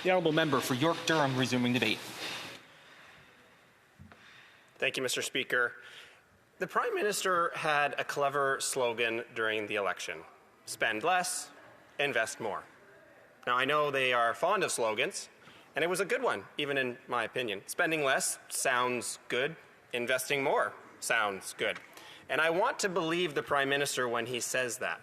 The honourable member for York Durham resuming debate. Thank you, Mr. Speaker. The Prime Minister had a clever slogan during the election: spend less, invest more. Now, I know they are fond of slogans, and it was a good one, even in my opinion. Spending less sounds good. Investing more sounds good. And I want to believe the Prime Minister when he says that.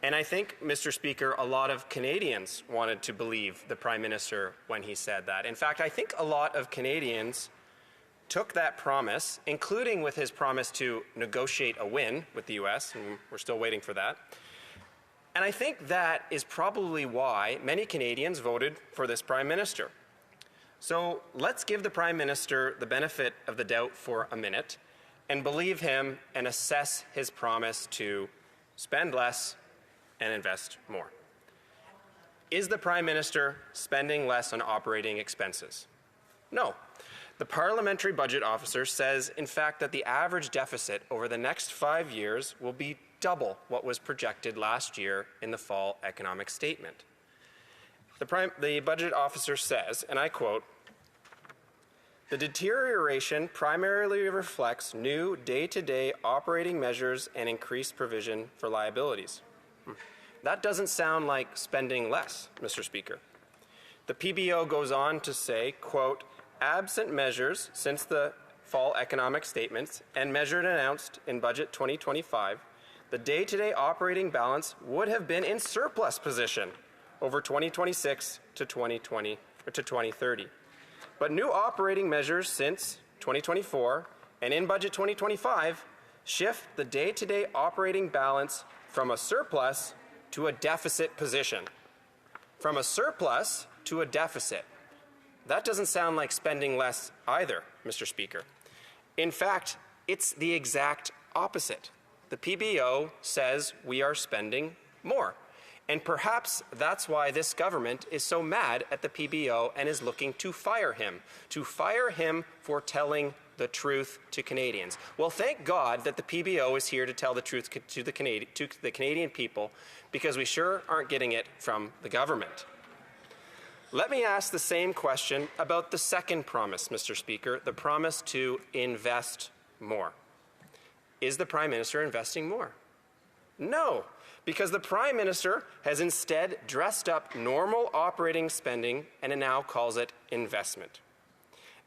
And I think, Mr. Speaker, a lot of Canadians wanted to believe the Prime Minister when he said that. In fact, I think a lot of Canadians took that promise, including with his promise to negotiate a win with the U.S., and we're still waiting for that. And I think that is probably why many Canadians voted for this Prime Minister. So let's give the Prime Minister the benefit of the doubt for a minute and believe him and assess his promise to spend less and invest more. Is the Prime Minister spending less on operating expenses? No. The Parliamentary Budget Officer says, in fact, that the average deficit over the next 5 years will be double what was projected last year in the fall economic statement. The Budget Officer says, and I quote, "The deterioration primarily reflects new day-to-day operating measures and increased provision for liabilities." That doesn't sound like spending less, Mr. Speaker. The PBO goes on to say, quote, "Absent measures since the fall economic statements and measures announced in Budget 2025, the day-to-day operating balance would have been in surplus position over 2026 to 2030. But new operating measures since 2024 and in Budget 2025 shift the day-to-day operating balance from a surplus to a deficit position." From a surplus to a deficit. That doesn't sound like spending less either, Mr. Speaker. In fact, it's the exact opposite. The PBO says we are spending more. And perhaps that's why this government is so mad at the PBO and is looking to fire him for telling the truth to Canadians. Well, thank God that the PBO is here to tell the truth to the Canadian people, because we sure aren't getting it from the government. Let me ask the same question about the second promise, Mr. Speaker, the promise to invest more. Is the Prime Minister investing more? No, because the Prime Minister has instead dressed up normal operating spending and now calls it investment.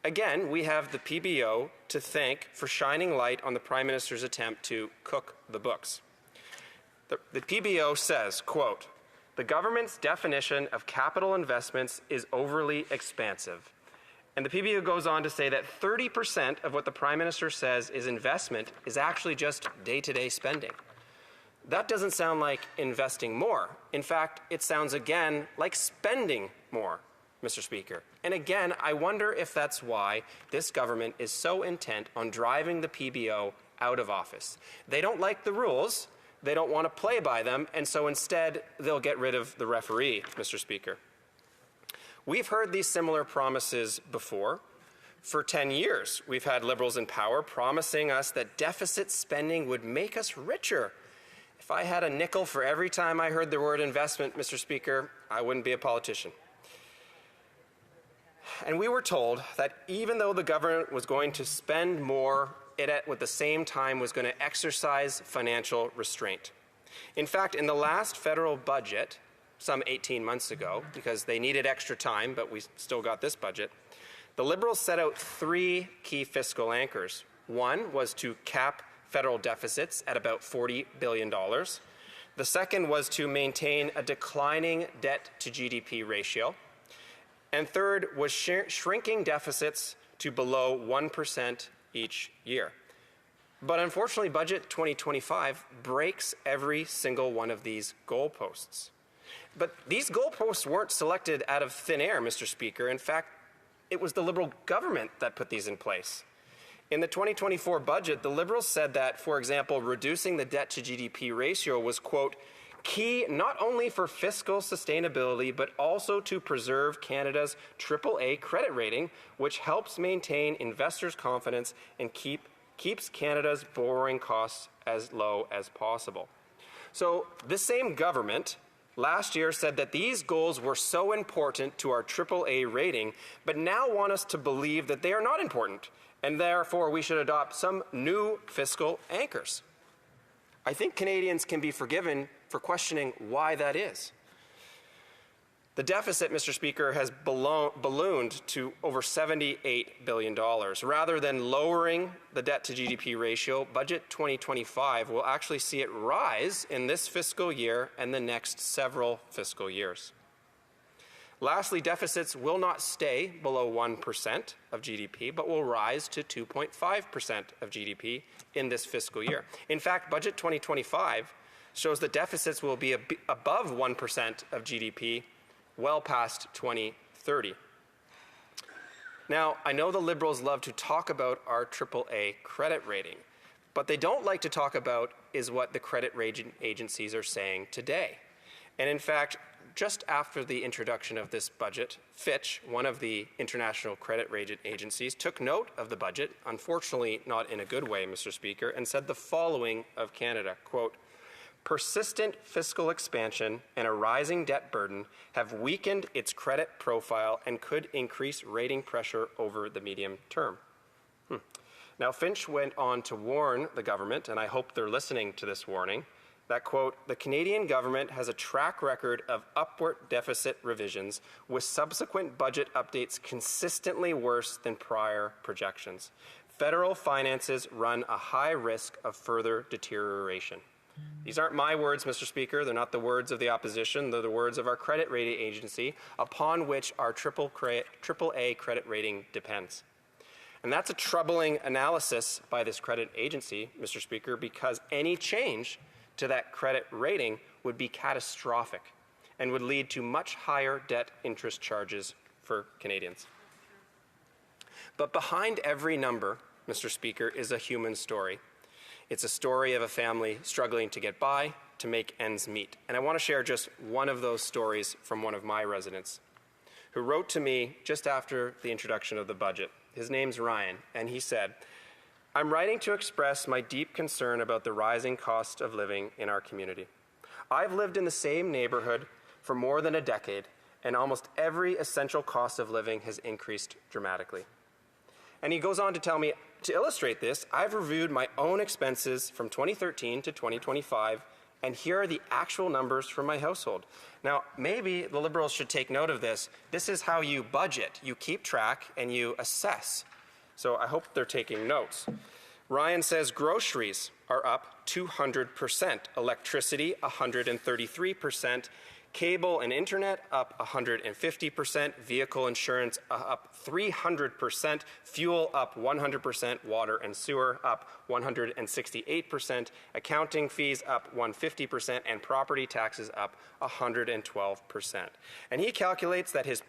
Again, we have the PBO to thank for shining light on the Prime Minister's attempt to cook the books. The PBO says, quote, "The government's definition of capital investments is overly expansive." And the PBO goes on to say that 30% of what the Prime Minister says is investment is actually just day-to-day spending. That doesn't sound like investing more. In fact, it sounds again like spending more, Mr. Speaker. And again, I wonder if that's why this government is so intent on driving the PBO out of office. They don't like the rules, they don't want to play by them, and so instead they'll get rid of the referee, Mr. Speaker. We've heard these similar promises before. For 10 years, we've had Liberals in power promising us that deficit spending would make us richer. If I had a nickel for every time I heard the word investment, Mr. Speaker, I wouldn't be a politician. And we were told that even though the government was going to spend more, it at the same time was going to exercise financial restraint. In fact, in the last federal budget, some 18 months ago, because they needed extra time, but we still got this budget, the Liberals set out 3 key fiscal anchors. One was to cap federal deficits at about $40 billion. The second was to maintain a declining debt-to-GDP ratio. And third was shrinking deficits to below 1% each year. But unfortunately, Budget 2025 breaks every single one of these goalposts. But these goalposts weren't selected out of thin air, Mr. Speaker. In fact, it was the Liberal government that put these in place. In the 2024 budget, the Liberals said that, for example, reducing the debt-to-GDP ratio was, quote, "key not only for fiscal sustainability, but also to preserve Canada's AAA credit rating, which helps maintain investors' confidence and keeps Canada's borrowing costs as low as possible." So this same government last year said that these goals were so important to our AAA rating, but now want us to believe that they are not important, and therefore we should adopt some new fiscal anchors. I think Canadians can be forgiven for questioning why that is. The deficit, Mr. Speaker, has ballooned to over $78 billion. Rather than lowering the debt to GDP ratio, Budget 2025 will actually see it rise in this fiscal year and the next several fiscal years. Lastly, deficits will not stay below 1% of GDP, but will rise to 2.5% of GDP in this fiscal year. In fact, Budget 2025 shows that deficits will be above 1% of GDP well past 2030. Now, I know the Liberals love to talk about our AAA credit rating, but they don't like to talk about is what the credit rating agencies are saying today. And in fact, just after the introduction of this budget, Fitch, one of the international credit rating agencies, took note of the budget, unfortunately not in a good way, Mr. Speaker, and said the following of Canada, quote, "Persistent fiscal expansion and a rising debt burden have weakened its credit profile and could increase rating pressure over the medium term." Now, Finch went on to warn the government, and I hope they're listening to this warning, that, quote, "The Canadian government has a track record of upward deficit revisions with subsequent budget updates consistently worse than prior projections. Federal finances run a high risk of further deterioration." These aren't my words, Mr. Speaker. They're not the words of the opposition. They're the words of our credit rating agency, upon which our AAA credit rating depends. And that's a troubling analysis by this credit agency, Mr. Speaker, because any change to that credit rating would be catastrophic and would lead to much higher debt interest charges for Canadians. But behind every number, Mr. Speaker, is a human story. It's a story of a family struggling to get by, to make ends meet. And I want to share just one of those stories from one of my residents who wrote to me just after the introduction of the budget. His name's Ryan, and he said, "I'm writing to express my deep concern about the rising cost of living in our community. I've lived in the same neighborhood for more than a decade, and almost every essential cost of living has increased dramatically." And he goes on to tell me, to illustrate this, I've reviewed my own expenses from 2013 to 2025, and here are the actual numbers for my household. Now, maybe the Liberals should take note of this. This is how you budget. You keep track and you assess. So I hope they're taking notes. Ryan says groceries are up 200%, electricity 133%, cable and internet up 150%, vehicle insurance up 300%, fuel up 100%, water and sewer up 168%, accounting fees up 150%, and property taxes up 112%. And he calculates that his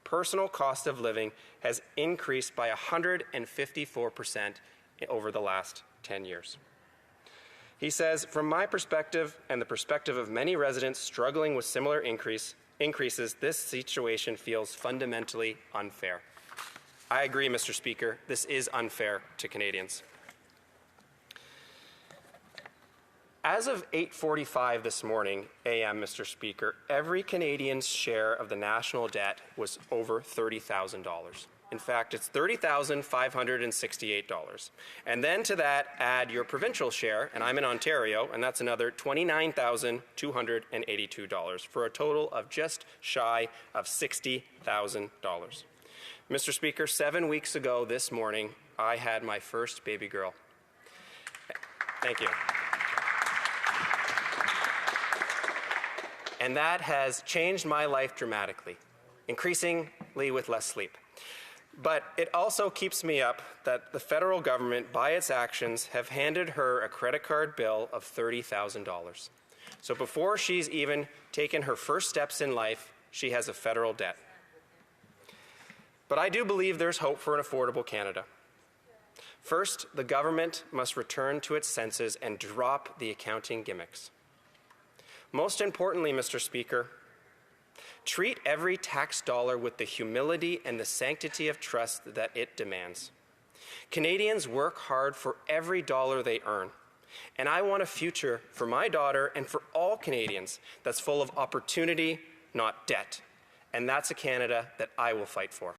personal cost of living has increased by 154% over the last 10 years. He says, "From my perspective and the perspective of many residents struggling with similar increases, this situation feels fundamentally unfair." I agree, Mr. Speaker. This is unfair to Canadians. As of 8:45 this morning a.m., Mr. Speaker, every Canadian's share of the national debt was over $30,000. In fact, it's $30,568. And then to that, add your provincial share, and I'm in Ontario, and that's another $29,282, for a total of just shy of $60,000. Mr. Speaker, 7 weeks ago this morning, I had my first baby girl. Thank you. And that has changed my life dramatically, increasingly with less sleep. But it also keeps me up that the federal government, by its actions, have handed her a credit card bill of $30,000. So before she's even taken her first steps in life, she has a federal debt. But I do believe there's hope for an affordable Canada. First, the government must return to its senses and drop the accounting gimmicks. Most importantly, Mr. Speaker, treat every tax dollar with the humility and the sanctity of trust that it demands. Canadians work hard for every dollar they earn, And I want a future for my daughter and for all Canadians that's full of opportunity, not debt. And that's a Canada that I will fight for.